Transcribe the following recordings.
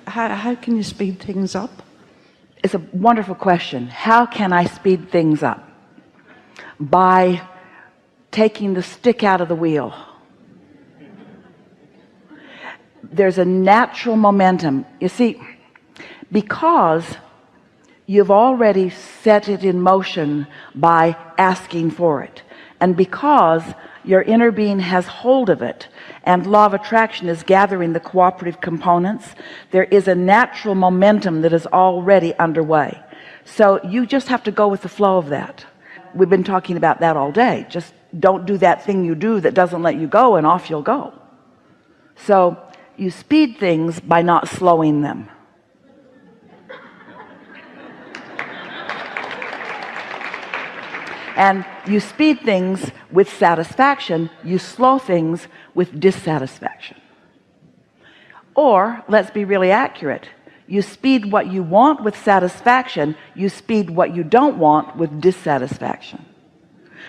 How can you speed things up? It's a wonderful question. How can I speed things up? By taking the stick out of the wheel. There's a natural momentum. You see, because you've already set it in motion by asking for it, and because your inner being has hold of it, and law of attraction is gathering the cooperative components, there is a natural momentum that is already underway. So you just have to go with the flow of that. We've been talking about that all day. Just don't do that thing you do that doesn't let you go, and off you'll go. So you speed things by not slowing them. And you speed things with satisfaction, you slow things with dissatisfaction. Or, let's be really accurate, you speed what you want with satisfaction, you speed what you don't want with dissatisfaction.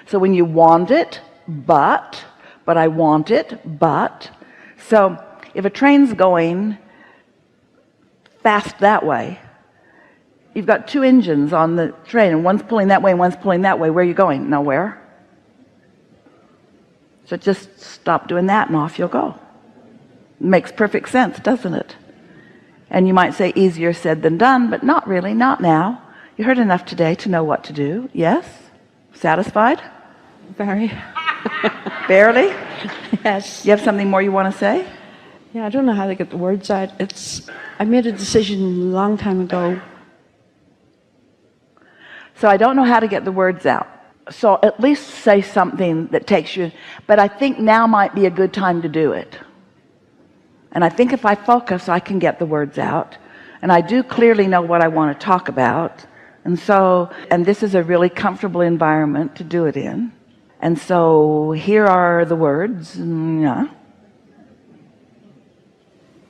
So when you want it, but I want it, but. So if a train's going fast that way, you've got two engines on the train, and one's pulling that way and one's pulling that way. Where are you going? Nowhere. So just stop doing that and off you'll go. Makes perfect sense, doesn't it? And you might say easier said than done, but not really, not now. You heard enough today to know what to do. Yes? Satisfied? Very. Barely? Yes. You have something more you want to say? Yeah, I don't know how to get the words out. I made a decision a long time ago. So I don't know how to get the words out. So at least say something that takes you, but I think now might be a good time to do it. And I think if I focus, I can get the words out. And I do clearly know what I want to talk about. And this is a really comfortable environment to do it in. And so here are the words. Yeah.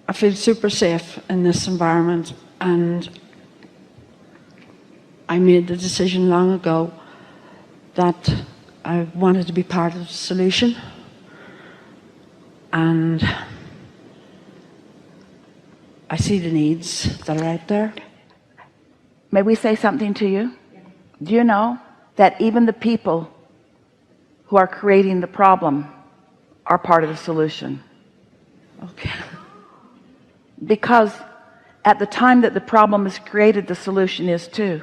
I feel super safe in this environment, and I made the decision long ago that I wanted to be part of the solution, and I see the needs that are out there. May we say something to you? Do you know that even the people who are creating the problem are part of the solution? Okay. Because at the time that the problem is created, the solution is too.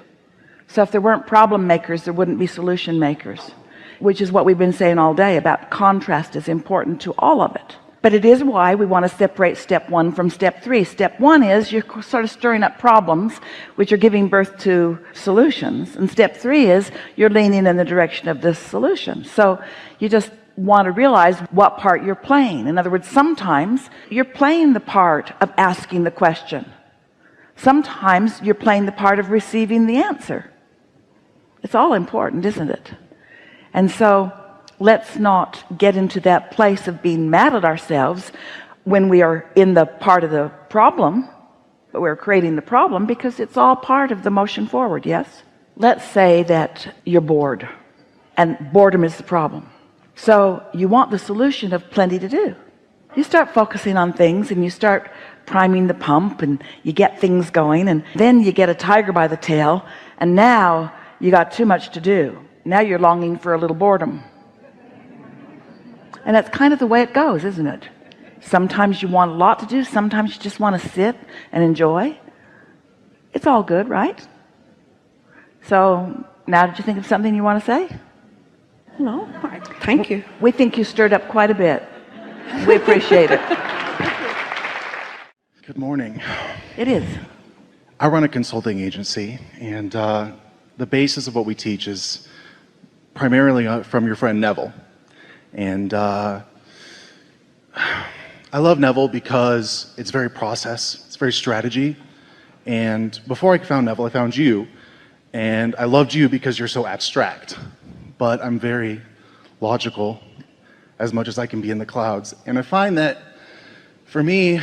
So if there weren't problem makers, there wouldn't be solution makers, which is what we've been saying all day about contrast is important to all of it. But it is why we want to separate step one from step three. Step one is you're sort of stirring up problems, which are giving birth to solutions. And step three is you're leaning in the direction of this solution. So you just want to realize what part you're playing. In other words, sometimes you're playing the part of asking the question. Sometimes you're playing the part of receiving the answer. It's all important, isn't it? And so let's not get into that place of being mad at ourselves when we are in the part of the problem, but we're creating the problem, because it's all part of the motion forward. Yes? Let's say that you're bored, and boredom is the problem. So you want the solution of plenty to do. You start focusing on things, and you start priming the pump, and you get things going, and then you get a tiger by the tail, and now you got too much to do. Now you're longing for a little boredom. And that's kind of the way it goes, isn't it? Sometimes you want a lot to do, sometimes you just want to sit and enjoy. It's all good, right? So now, did you think of something you want to say? No, thank you. We think you stirred up quite a bit. We appreciate it. Good morning. It is. I run a consulting agency, and the basis of what we teach is primarily from your friend Neville. And I love Neville because it's very process, it's very strategy. And before I found Neville, I found you, and I loved you because you're so abstract. But I'm very logical, as much as I can be in the clouds. And I find that, for me,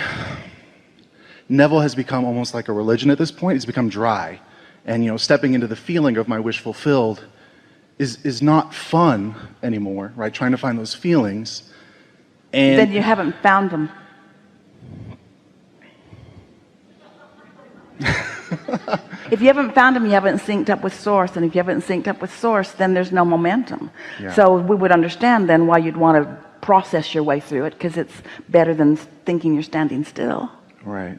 Neville has become almost like a religion at this point. It's become dry. And, stepping into the feeling of my wish fulfilled is not fun anymore, right? Trying to find those feelings. And then you haven't found them. If you haven't found them, you haven't synced up with source, and if you haven't synced up with source, then there's no momentum. Yeah. So we would understand then why you'd want to process your way through it, because it's better than thinking you're standing still. Right.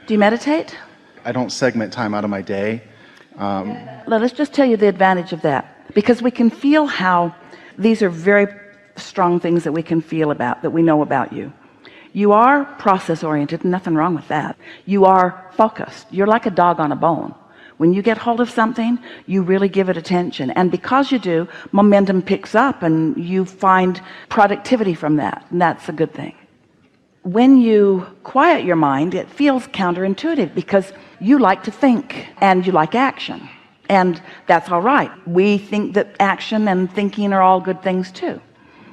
Do you meditate? I don't segment time out of my day. Let's just tell you the advantage of that, because we can feel how these are very strong things that we can feel about, that we know about you. You are process oriented, nothing wrong with that. You are focused. You're like a dog on a bone. When you get hold of something, you really give it attention, and because you do, momentum picks up and you find productivity from that, and that's a good thing. When you quiet your mind, it feels counterintuitive, because you like to think and you like action, and that's all right. We think that action and thinking are all good things too.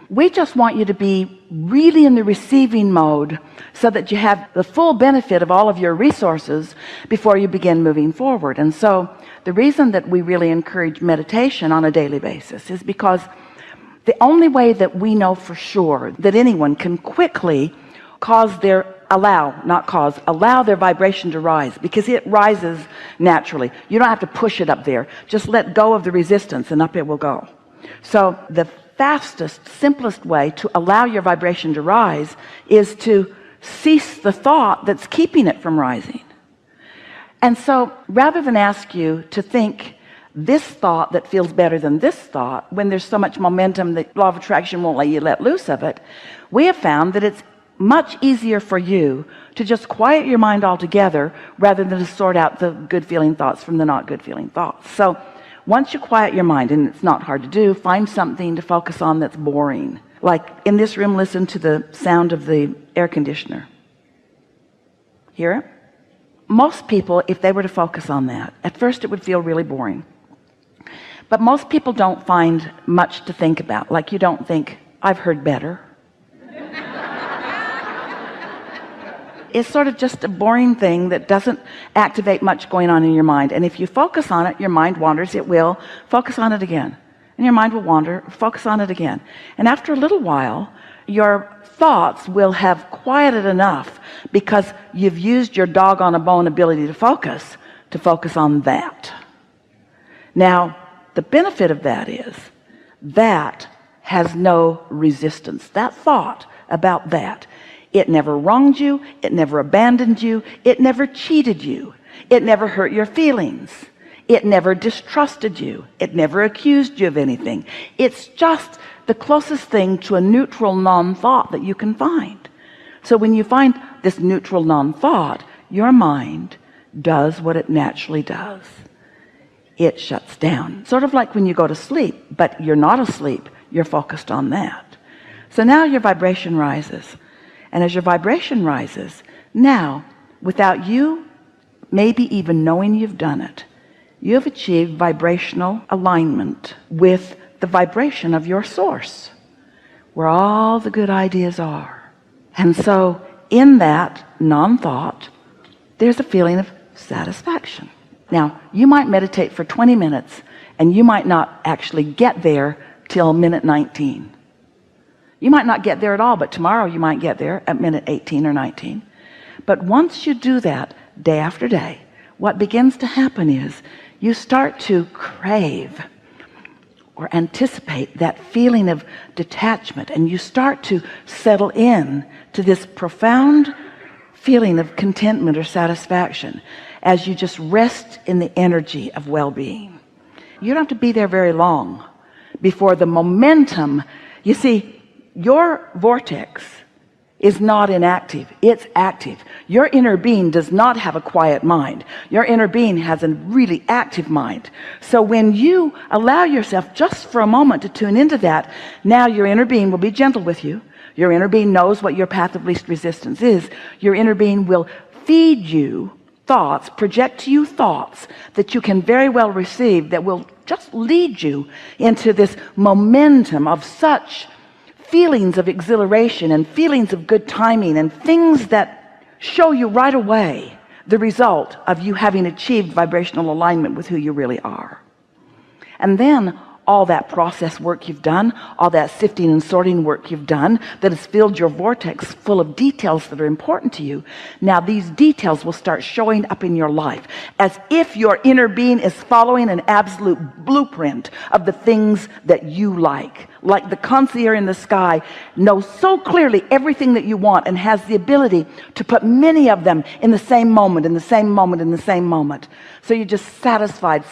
We just want you to be really in the receiving mode so that you have the full benefit of all of your resources before you begin moving forward. And so the reason that we really encourage meditation on a daily basis is because the only way that we know for sure that anyone can quickly allow their vibration to rise, because it rises naturally. You don't have to push it up there. Just let go of the resistance and up it will go. So the fastest, simplest way to allow your vibration to rise is to cease the thought that's keeping it from rising. And so rather than ask you to think this thought that feels better than this thought, when there's so much momentum that law of attraction won't let you let loose of it, we have found that it's much easier for you to just quiet your mind altogether rather than to sort out the good feeling thoughts from the not good feeling thoughts. So once you quiet your mind, and it's not hard to do, find something to focus on that's boring. Like in this room, listen to the sound of the air conditioner. Hear it? Most people, if they were to focus on that, at first it would feel really boring. But most people don't find much to think about. Like, you don't think, I've heard better. It's sort of just a boring thing that doesn't activate much going on in your mind. And if you focus on it, your mind wanders. It will. Focus on it again. And your mind will wander. Focus on it again. And after a little while, your thoughts will have quieted enough, because you've used your dog on a bone ability to focus on that. Now, the benefit of that is that has no resistance. That thought about that, it never wronged you, it never abandoned you, it never cheated you, it never hurt your feelings, it never distrusted you, it never accused you of anything. It's just the closest thing to a neutral non-thought that you can find. So when you find this neutral non-thought, your mind does what it naturally does. It shuts down. Sort of like when you go to sleep, but you're not asleep, you're focused on that. So now your vibration rises. And as your vibration rises, now, without you maybe even knowing you've done it, you have achieved vibrational alignment with the vibration of your source, where all the good ideas are. And so in that non-thought, there's a feeling of satisfaction. Now, you might meditate for 20 minutes and you might not actually get there till minute 19. You might not get there at all, but tomorrow you might get there at minute 18 or 19. But once you do that day after day, what begins to happen is you start to crave or anticipate that feeling of detachment, and you start to settle in to this profound feeling of contentment or satisfaction as you just rest in the energy of well-being. You don't have to be there very long before the momentum, you see, your vortex is not inactive, it's active. Your inner being does not have a quiet mind. Your inner being has a really active mind. So when you allow yourself just for a moment to tune into that, now your inner being will be gentle with you. Your inner being knows what your path of least resistance is. Your inner being will feed you thoughts, project to you thoughts that you can very well receive, that will just lead you into this momentum of such feelings of exhilaration and feelings of good timing and things that show you right away the result of you having achieved vibrational alignment with who you really are. And then all that process work you've done, all that sifting and sorting work you've done that has filled your vortex full of details that are important to you. Now these details will start showing up in your life as if your inner being is following an absolute blueprint of the things that you like the concierge in the sky knows so clearly everything that you want and has the ability to put many of them in the same moment, in the same moment, in the same moment. So you're just satisfied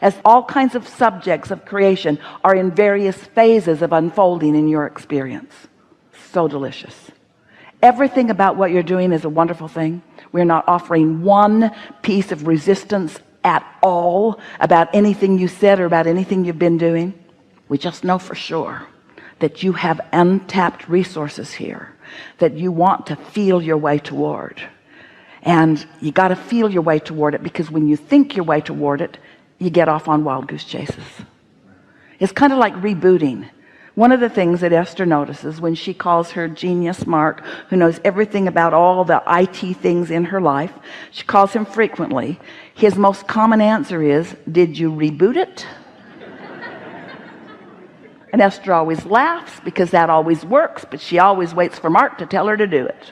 as all kinds of subjects of creation are in various phases of unfolding in your experience. So delicious. Everything about what you're doing is a wonderful thing. We're not offering one piece of resistance at all about anything you said or about anything you've been doing. We just know for sure that you have untapped resources here that you want to feel your way toward, and you got to feel your way toward it, because when you think your way toward it, you get off on wild goose chases. It's kind of like rebooting. One of the things that Esther notices when she calls her genius Mark, who knows everything about all the IT things in her life, she calls him frequently. His most common answer is, "Did you reboot it?" And Esther always laughs because that always works, but she always waits for Mark to tell her to do it.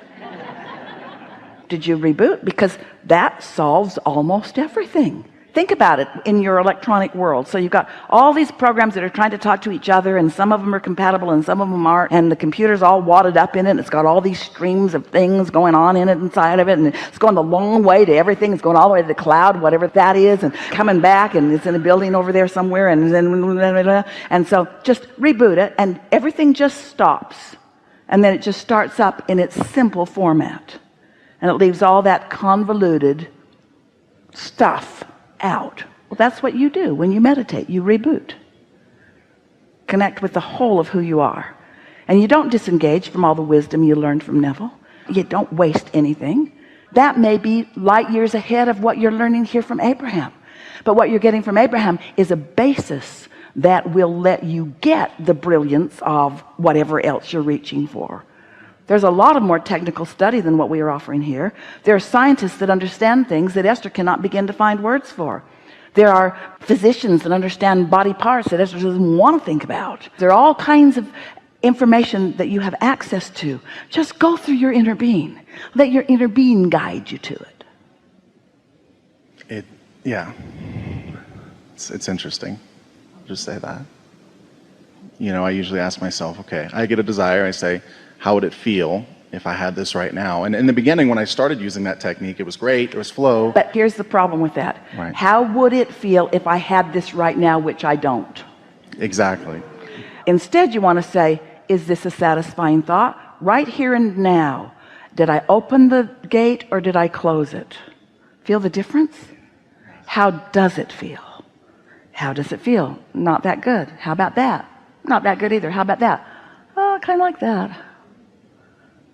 Did you reboot? Because that solves almost everything. Think about it in your electronic world. So you've got all these programs that are trying to talk to each other, and some of them are compatible and some of them aren't, and the computer's all wadded up in it, and it's got all these streams of things going on in it, inside of it, and it's going the long way to everything. It's going all the way to the cloud, whatever that is, and coming back, and it's in a building over there somewhere, and so just reboot it, and everything just stops, and then it just starts up in its simple format, and it leaves all that convoluted stuff out. Well, that's what you do when you meditate. You reboot, connect with the whole of who you are, and you don't disengage from all the wisdom you learned from Neville. You don't waste anything. That may be light years ahead of what you're learning here from Abraham, but what you're getting from Abraham is a basis that will let you get the brilliance of whatever else you're reaching for. There's a lot of more technical study than what we are offering here. There are scientists that understand things that Esther cannot begin to find words for. There are physicians that understand body parts that Esther doesn't want to think about. There are all kinds of information that you have access to. Just go through your inner being. Let your inner being guide you to it. Yeah. It's interesting. I'll just say that. You know, I usually ask myself, okay, I get a desire, I say, how would it feel if I had this right now? And in the beginning, when I started using that technique, it was great, there was flow. But here's the problem with that. Right. How would it feel if I had this right now, which I don't? Exactly. Instead, you want to say, is this a satisfying thought? Right here and now, did I open the gate or did I close it? Feel the difference? How does it feel? How does it feel? Not that good. How about that? Not that good either. How about that? Oh, kind of like that.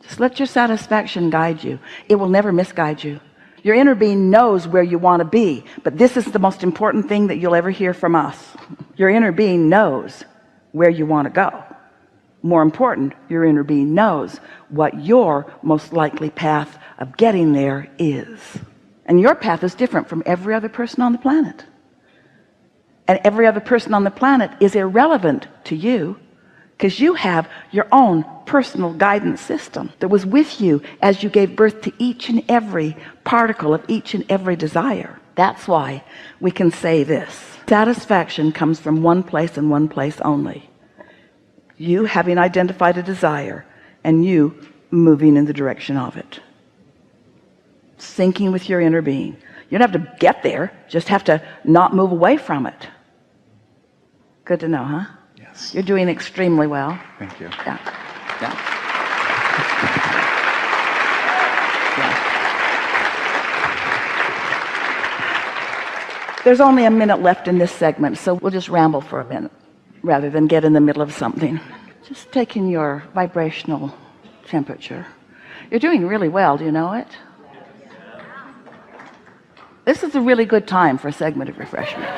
Just let your satisfaction guide you. It will never misguide you. Your inner being knows where you want to be, but this is the most important thing that you'll ever hear from us. Your inner being knows where you want to go. More important, your inner being knows what your most likely path of getting there is. And your path is different from every other person on the planet. And every other person on the planet is irrelevant to you, because you have your own personal guidance system that was with you as you gave birth to each and every particle of each and every desire. That's why we can say this. Satisfaction comes from one place and one place only. You having identified a desire and you moving in the direction of it. Syncing with your inner being. You don't have to get there, just have to not move away from it. Good to know, huh? Yes. You're doing extremely well. Thank you. Yeah. Yeah. Yeah. There's only a minute left in this segment, so we'll just ramble for a minute rather than get in the middle of something. Just taking your vibrational temperature. You're doing really well, do you know it? This is a really good time for a segment of refreshment.